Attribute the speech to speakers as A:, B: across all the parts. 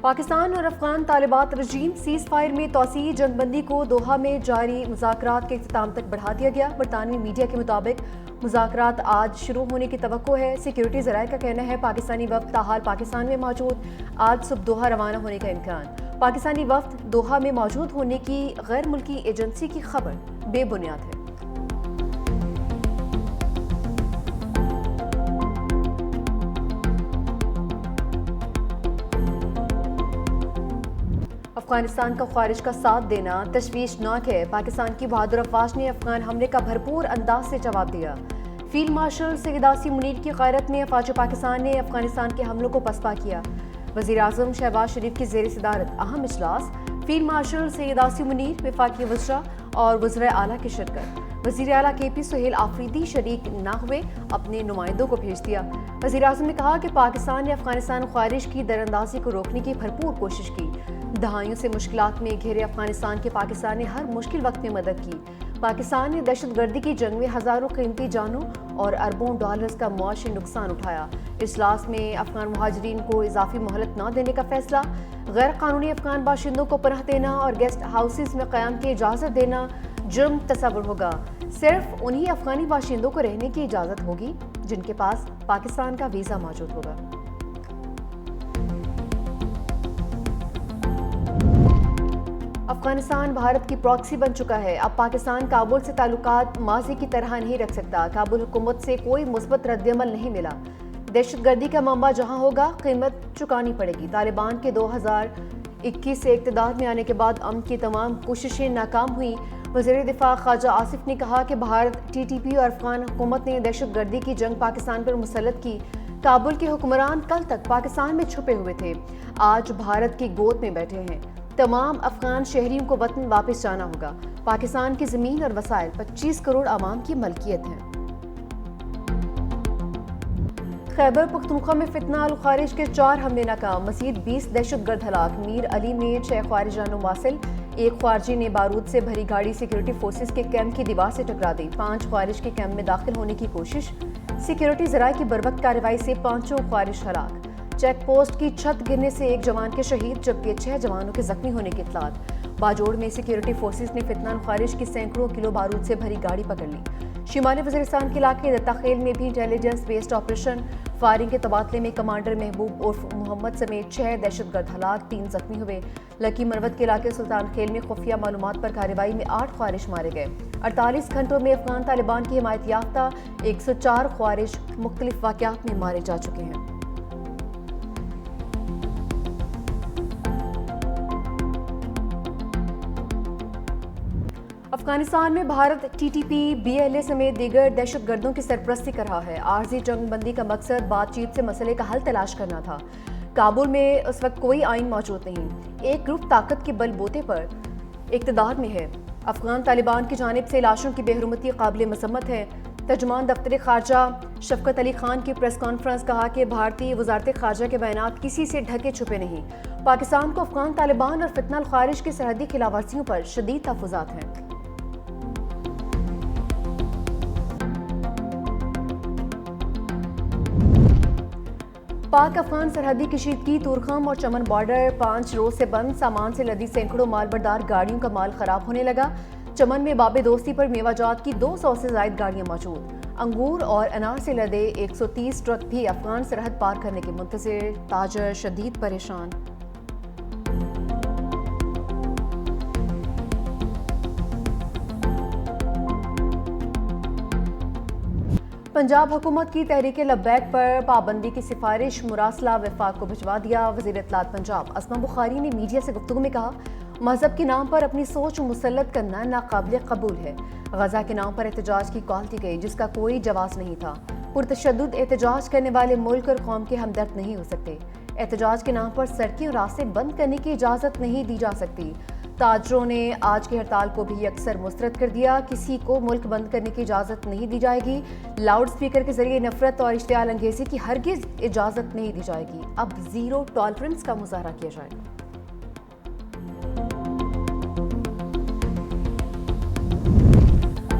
A: پاکستان اور افغان طالبات رجیم cease fire میں توسیع جنگ بندی کو دوحہ میں جاری مذاکرات کے اختتام تک بڑھا دیا گیا۔ برطانوی میڈیا کے مطابق مذاکرات آج شروع ہونے کی توقع ہے۔ سیکیورٹی ذرائع کا کہنا ہے پاکستانی وفد تاحال پاکستان میں موجود، آج صبح دوحہ روانہ ہونے کا امکان۔ پاکستانی وفد دوحہ میں موجود ہونے کی غیر ملکی ایجنسی کی خبر بے بنیاد ہے۔ افغانستان کا خارج کا ساتھ دینا تشویشناک ہے۔ پاکستان کی بہادر افواج نے افغان حملے کا بھرپور انداز سے جواب دیا۔ فیلڈ مارشل سید عاصم منیر کی قیادت میں افواج پاکستان نے افغانستان کے حملوں کو پسپا کیا۔ وزیر اعظم شہباز شریف کی زیر صدارت اہم اجلاس، فیلڈ مارشل سید عاصم منیر، وفاقی وزراء اور وزرائے اعلیٰ کی شرکت۔ وزیر اعلیٰ کے پی سہیل آفریدی شریک نہ ہوئے، اپنے نمائندوں کو بھیج دیا۔ وزیر اعظم نے کہا کہ پاکستان نے افغانستان خارج کی دراندازی کو روکنے کی بھرپور کوشش کی۔ دہائیوں سے مشکلات میں گھرے افغانستان کے پاکستان نے ہر مشکل وقت میں مدد کی۔ پاکستان نے دہشت گردی کی جنگ میں ہزاروں قیمتی جانوں اور اربوں ڈالرز کا معاشی نقصان اٹھایا۔ اجلاس میں افغان مہاجرین کو اضافی مہلت نہ دینے کا فیصلہ، غیر قانونی افغان باشندوں کو پناہ دینا اور گیسٹ ہاؤسز میں قیام کی اجازت دینا جرم تصور ہوگا۔ صرف انہی افغانی باشندوں کو رہنے کی اجازت ہوگی جن کے پاس پاکستان کا ویزا موجود ہوگا۔ افغانستان بھارت کی پراکسی بن چکا ہے۔ اب پاکستان کابل سے تعلقات ماضی کی طرح نہیں رکھ سکتا۔ کابل حکومت سے کوئی مثبت رد عمل نہیں ملا۔ دہشت گردی کا منبع جہاں ہوگا، قیمت چکانی پڑے گی۔ طالبان کے 2021 سے اقتدار میں آنے کے بعد امن کی تمام کوششیں ناکام ہوئیں۔ وزیر دفاع خواجہ آصف نے کہا کہ بھارت، ٹی ٹی پی اور افغان حکومت نے دہشت گردی کی جنگ پاکستان پر مسلط کی۔ کابل کے حکمران کل تک پاکستان میں چھپے ہوئے تھے، آج بھارت کی گود میں بیٹھے ہیں۔ تمام افغان شہریوں کو وطن واپس جانا ہوگا۔ پاکستان کی زمین اور وسائل 25 کروڑ عوام کی ملکیت ہیں۔ خیبر پختونخوا میں فتنہ الخوارج کے 4 حملے ناکام، مزید 20 دہشت گرد ہلاک۔ میر علی میں 6 خارجان مواصل، ایک خارجی نے بارود سے بھری گاڑی سیکیورٹی فورسز کے کیمپ کی دیوار سے ٹکرا دی۔ 5 خوارج کے کیمپ میں داخل ہونے کی کوشش، سیکیورٹی ذرائع کی بروقت کارروائی سے 5 خوارج ہلاک۔ چیک پوسٹ کی چھت گرنے سے 1 جوان کے شہید جبکہ 6 جوانوں کے زخمی ہونے کی اطلاعات۔ باجوڑ میں سیکیورٹی فورسز نے فتنہ الخوارج کی سینکڑوں کلو بارود سے بھری گاڑی پکڑ لی۔ شمالی وزیرستان کے علاقے دتا خیل میں بھی انٹیلیجنس بیسڈ آپریشن فائرنگ کے تبادلے میں کمانڈر محبوب عرف محمد سمیت 6 دہشت گرد ہلاک، 3 زخمی ہوئے۔ لکی مروت کے علاقے سلطان خیل میں خفیہ معلومات پر کارروائی میں 8 خوارج مارے گئے۔ 48 گھنٹوں میں افغان طالبان کی حمایت یافتہ 104 خوارج مختلف واقعات میں مارے جا چکے ہیں۔ افغانستان میں Bharat T T P, B L A سمیت دیگر دہشت گردوں کی سرپرستی کر رہا ہے۔ عارضی جنگ بندی کا مقصد بات چیت سے مسئلے کا حل تلاش کرنا تھا۔ کابل میں اس وقت کوئی آئین موجود نہیں، ایک گروپ طاقت کے بل بوتے پر اقتدار میں ہے۔ افغان طالبان کی جانب سے لاشوں کی بے حرمتی قابل مذمت ہے۔ ترجمان دفتر خارجہ شفقت علی خان کی پریس کانفرنس، کہا کہ بھارتی وزارت خارجہ کے بیانات کسی سے ڈھکے چھپے نہیں۔ پاکستان کو افغان طالبان اور فتنہ الخوارج کی سرحدی خلاف ورزیوں پر شدید تحفظات ہیں۔ پاک افغان سرحدی کشیدگی، تورخم اور چمن بارڈر 5 روز سے بند، سامان سے لدی سینکڑوں مال بردار گاڑیوں کا مال خراب ہونے لگا۔ چمن میں باب دوستی پر میوہ جات کی 200 سے زائد گاڑیاں موجود۔ انگور اور انار سے لدے 130 ٹرک بھی افغان سرحد پار کرنے کے منتظر، تاجر شدید پریشان۔ پنجاب حکومت کی تحریک لبیک پر پابندی کی سفارش مراسلہ وفاق کو بھجوا دیا۔ وزیر اطلاعات پنجاب اسما بخاری نے میڈیا سے گفتگو میں کہا، مذہب کے نام پر اپنی سوچ مسلط کرنا ناقابل قبول ہے۔ غزہ کے نام پر احتجاج کی کال دی گئی جس کا کوئی جواز نہیں تھا۔ پرتشدد احتجاج کرنے والے ملک اور قوم کے ہمدرد نہیں ہو سکتے۔ احتجاج کے نام پر سڑکیں اور راستے بند کرنے کی اجازت نہیں دی جا سکتی۔ تاجروں نے آج کی ہڑتال کو بھی اکثر مسترد کر دیا۔ کسی کو ملک بند کرنے کی اجازت نہیں دی جائے گی۔ لاؤڈ سپیکر کے ذریعے نفرت اور اشتعال انگیزی کی ہرگز اجازت نہیں دی جائے گی۔ اب زیرو ٹالرنس کا مظاہرہ کیا جائے گا۔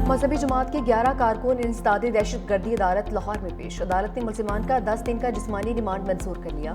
A: مذہبی جماعت کے 11 کارکن انسداد دہشت گردی عدالت لاہور میں پیش۔ عدالت نے ملزمان کا 10 دن کا جسمانی ریمانڈ منظور کر لیا۔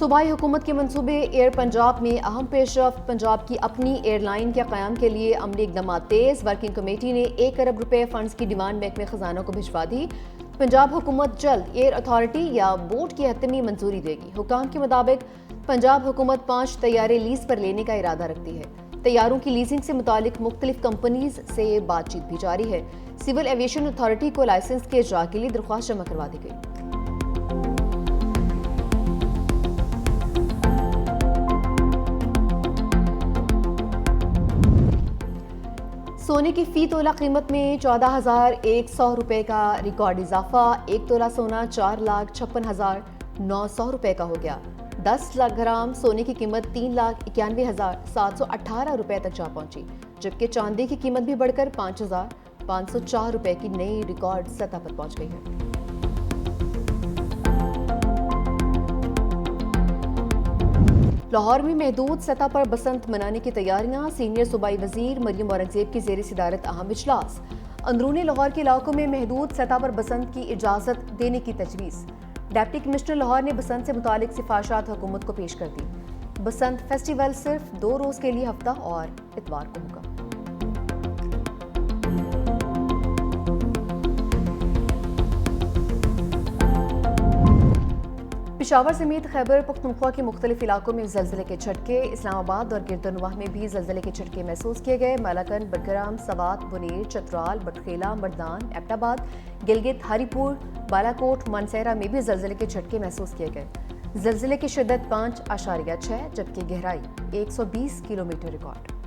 A: صوبائی حکومت کے منصوبے ایئر پنجاب میں اہم پیش رفت، پنجاب کی اپنی ایئر لائن کے قیام کے لیے عملی اقدامات تیز، ورکنگ کمیٹی نے 1 ارب روپے فنڈز کی ڈیمانڈ محکمہ خزانہ کو بھجوا دی۔ پنجاب حکومت جلد ایئر اتھارٹی یا بورڈ کی حتمی منظوری دے گی۔ حکام کے مطابق پنجاب حکومت 5 طیارے لیز پر لینے کا ارادہ رکھتی ہے۔ طیاروں کی لیزنگ سے متعلق مختلف کمپنیز سے بات چیت بھی جاری ہے۔ سول ایویشن اتھارٹی کو لائسنس کے اجرا کے لیے درخواست جمع کروا دی گئی۔ سونے کی فی تولہ قیمت میں 14,100 روپے کا ریکارڈ اضافہ، 1 تولہ سونا 4,56,900 روپے کا ہو گیا۔ 10 لاکھ گرام سونے کی قیمت 3,91,718 روپے تک جا پہنچی، جبکہ چاندی کی قیمت بھی بڑھ کر 5,504 روپے کی نئی ریکارڈ سطح پر پہنچ گئی ہے۔ لاہور میں محدود سطح پر بسنت منانے کی تیاریاں، سینئر صوبائی وزیر مریم اورنگزیب کی زیر صدارت اہم اجلاس۔ اندرون لاہور کے علاقوں میں محدود سطح پر بسنت کی اجازت دینے کی تجویز۔ ڈپٹی کمشنر لاہور نے بسنت سے متعلق سفارشات حکومت کو پیش کر دی۔ بسنت فیسٹیول صرف 2 روز کے لیے ہفتہ اور اتوار کو ہوگا۔ پشاور سمیت خیبر پختونخوا کے مختلف علاقوں میں زلزلے کے جھٹکے، اسلام آباد اور گردنواہ میں بھی زلزلے کے جھٹکے محسوس کیے گئے۔ مالاکنڈ، بٹگرام، سوات، بنیر، چترال، بٹخیلا، مردان، ایبٹ آباد، گلگت، ہری پور، بالاکوٹ، مانسہرہ میں بھی زلزلے کے جھٹکے محسوس کیے گئے۔ زلزلے کی شدت 5.6 جبکہ گہرائی 120 کلومیٹر ریکارڈ۔